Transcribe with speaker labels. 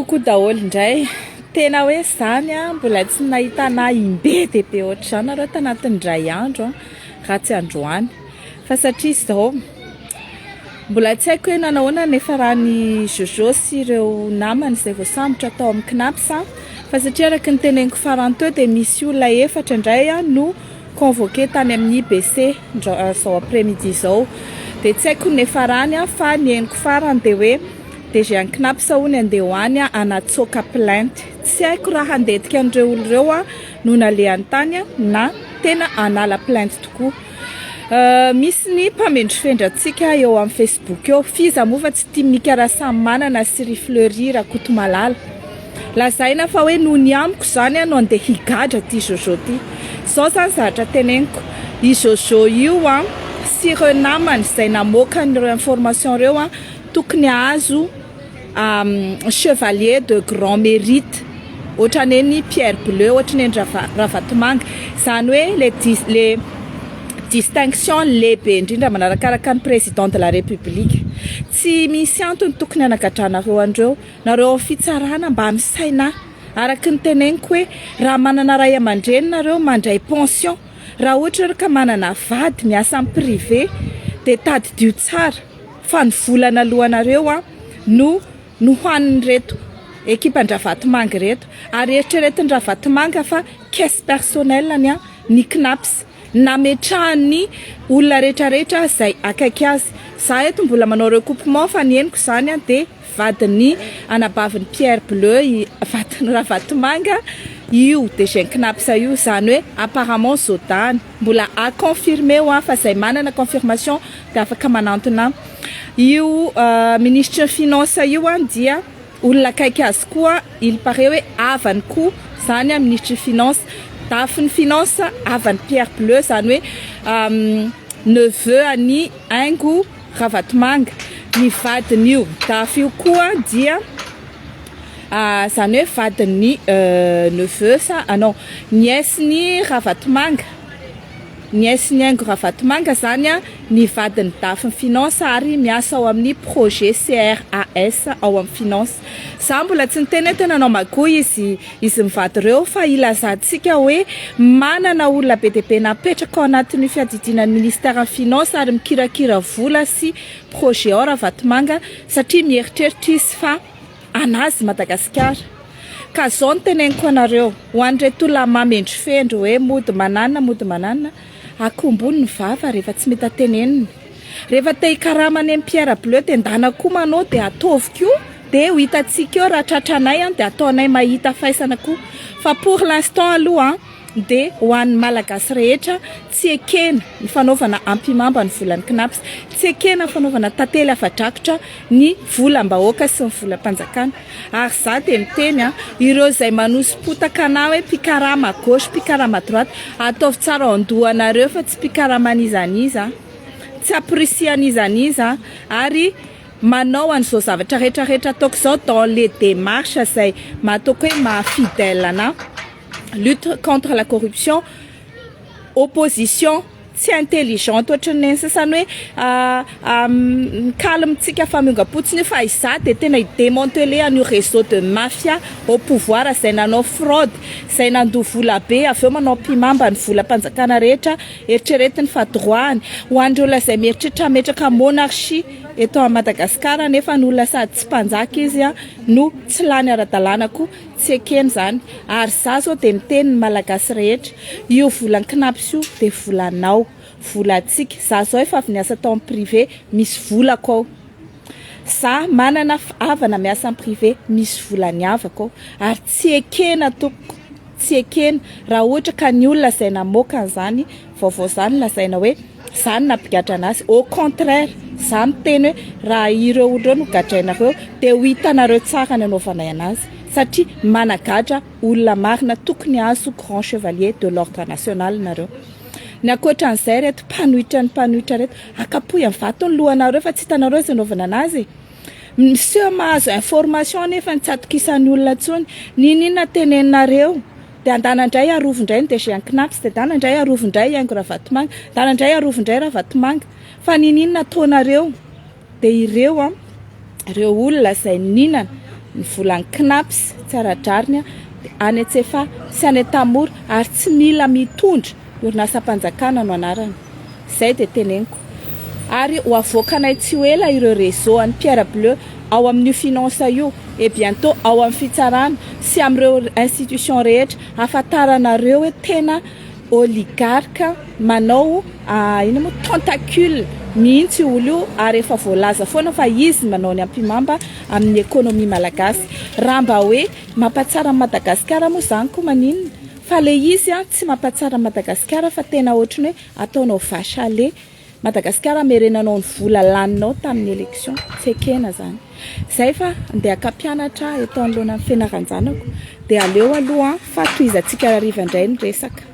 Speaker 1: Coucou daholo indray. Tena hoe zany mbola tsy nahitana imbety be ohatr'izany nareo tanatin'ny iray andro raha tsy androany. Fa satria izao mbola tsy haiko hoe nanahoana nefa raha ny Jojo sy ireo namany izay voasambotra tao amin'ny Knaps fa satria araka ny teneniko farany teo dia misy olona efatra indray no convoqué tany amin'ny IBC izao après-midi izao. Dia tsy haiko nefa rany fa ny henoko farany dia hoe DG ny Knaps hono andeha hoany anatsoaka plainte. Tsy haiko raha handetika an'ireo olo ireo no nalehany tany na tena anala plainte tokoa. Misy ny mpamendry fendrantsika eo amin'ny Facebook eo, fiza moa tsy tia mikara samy manana sy ry Fleury Rakotomalala. Lazaina fa hoe noho ny amiko zany no andeha higadra ty Jojo ty. Zao zany zavatra teneniko, i Jojo io sy ireo namany izay namoaka ireo information ireo tokony azo chevalier de grand mérite. Ohatrany ny Pierre Bleu, ohatrany ny Ravatomanga. Zany hoe les distinction lehibe indrindra manarakaraka ny président de la république. Tsy misy antony tokony anagadranareo andreo, nareo fitsarana mba misaina. Araka ny teneniko hoe raha manana ray aman-dreny nareo mandray pension, raha ohatra ka manana vady miasa amin'ny privé dia tadidio tsara fa ny volana alohanareo no hoaniny reto ekipa Ravatomanga reto, ary eritreretin'ny Ravatomanga fa caisse personnelle ny Knaps nametrahany olona rehetrarehetra izay akaiky azy. Za eto mbola manao recoupement fa ny henoko zany dia vadiny anabavin'ny Pierre Bleu, vadiny Ravatomanga io DG Knaps io, zany hoe apparemment zodany mbola a confirmer fa zay manana confirmation dia afaka manantona. Io ministre finance io dia olona akaiky azy koa, il paraît hoe avany koa zany ministre finance, tafiny finance avany Pierre Bleu, zany hoe neveu any Aingo Ravatomanga. Ny vadiny io tafy io koa dia zany hoe vadiny neveu non nièce-ny Ravatomanga, nièce-ny Aingo Ravatomanga zany ny vadiny tafiny finance ary miasa ao amin'ny projet CRAS ao amin'ny finance. Za mbola tsy niteny tena nanao magoa izy mivady ireo, fa ilazantsika hoe manana olona be dia be napetraka ao anatin'ny fiadidinan'ny ministère finance ary mikirakira vola sy projet ao Ravatomanga satria mieritreritra izy fa anazy Madagasikara. Ka zao ny teneniko anareo ho an'ireto olona mamendry fendro hoe mody manana akombony ny vava rehefa tsy mety teneniny. Rehefa te hikaramany amin'ny Pierre Bleu dia ndana koa manao dia ataoviko io dia ho hitantsika eo raha tratranay dia ataonay mahita faisana koa. Fa pour l'instant aloha dia ho an'ny malagasy rehetra tsy ekena ny fanaovana ampimamba ny volan'ny Knaps, tsy ekena ny fanaovana tantely afadrakotra ny volam-bahoaka sy ny volam-panjakana. Ary za dia miteny ireo izay manosipotaka na hoe mpikarama gauche mpikarama droite, ataovy tsara andohanareo fa tsy mpikarama an'izaniza, tsy apprécie an'izaniza, ary manao an'izao zavatra rehetrarehetra ataoko izao dans les démarches izay mahataoko hoe mahafidèle ana. Lutte contre la corruption, opposition tsy intelligente ohatran'ny sasany hoe calme-tsika famongapotsiny fa iza dia tena idémanteler an'io réseau de mafia au pouvoir izay nanao fraude, izay nandoa vola be avy eo manao mpimamba ny volam-panjakana rehetra, eritreretiny fa droany ho an'ireo izay mieritreritra hametraka monarchie eto à Madagasikara nefa ny olona sady tsy mpanjaka izy no tsy lany ara-dalàna koa, tsy ekeny zany. Ary za zao dia miteny ny malagasy rehetra, io volan'ny Knaps io dia volanao, volantsika. Za zao efa avy niasa tao amin'ny privé, misy volako ao. Za manana havana miasa amin'ny privé, misy volany havako ao. Ary tsy ekena tompoko, tsy ekena raha ohatra ka ny olona izay namoaka an'izany vaovao zany lazaina hoe zany nampigadra anazy. Au contraire, za miteny hoe raha ireo olona no gadrainareo dia ho hitanareo tsara ny anaovanay anazy, satria managadra olona marina tokony azo grand chevalier de l'ordre national nareo. Ny ankoatran'izay reto mpanohitra reto akapoy amin'ny vato ny lohanareo fa tsy hitanareo izay anaovana anazy. Monsieur mahazo information nefa ny tsatokisan'ny olona ntsony, ninona teneninareo dia andanandray arovindray ny DG ny Knaps, dia andanandray arovindray Aingo Ravatomanga, andanandray arovindray Ravatomanga. Fa ninona ataonareo dia ireo olona izay ninana ny volany knaps tsy aradrariny any Antsefa sy any Tamora ary tsy mila mitondra orinasam-panjakana no anarany. Zay de teneniko. Ary ho avoakanay tsy ho ela ireo réseau an'ny Pierre Bleu ao amin'ny finance io et bientôt ao amin'ny fitsarana sy amin'ireo institution rehetra afantaranareo hoe tena oligarque manao ino moa tentacule mihitsy olo io ary efa voalaza foana fa izy manao ny ampimamba amin'ny économie malagasy. Raha mba hoe mampatsara Madagasikara moa zany ko maninona fa le izy tsy mampatsara Madagasikara fa tena ohatriny hoe ataonao vache à lait. Madagasikara merenanao ny vola laninao tamin'ny élection tsy ekena zany. Zay fa andeha kampianatra eto anoloana ny fianaran-janako dia aleo aloha fa toizantsika hariva indray ny resaka.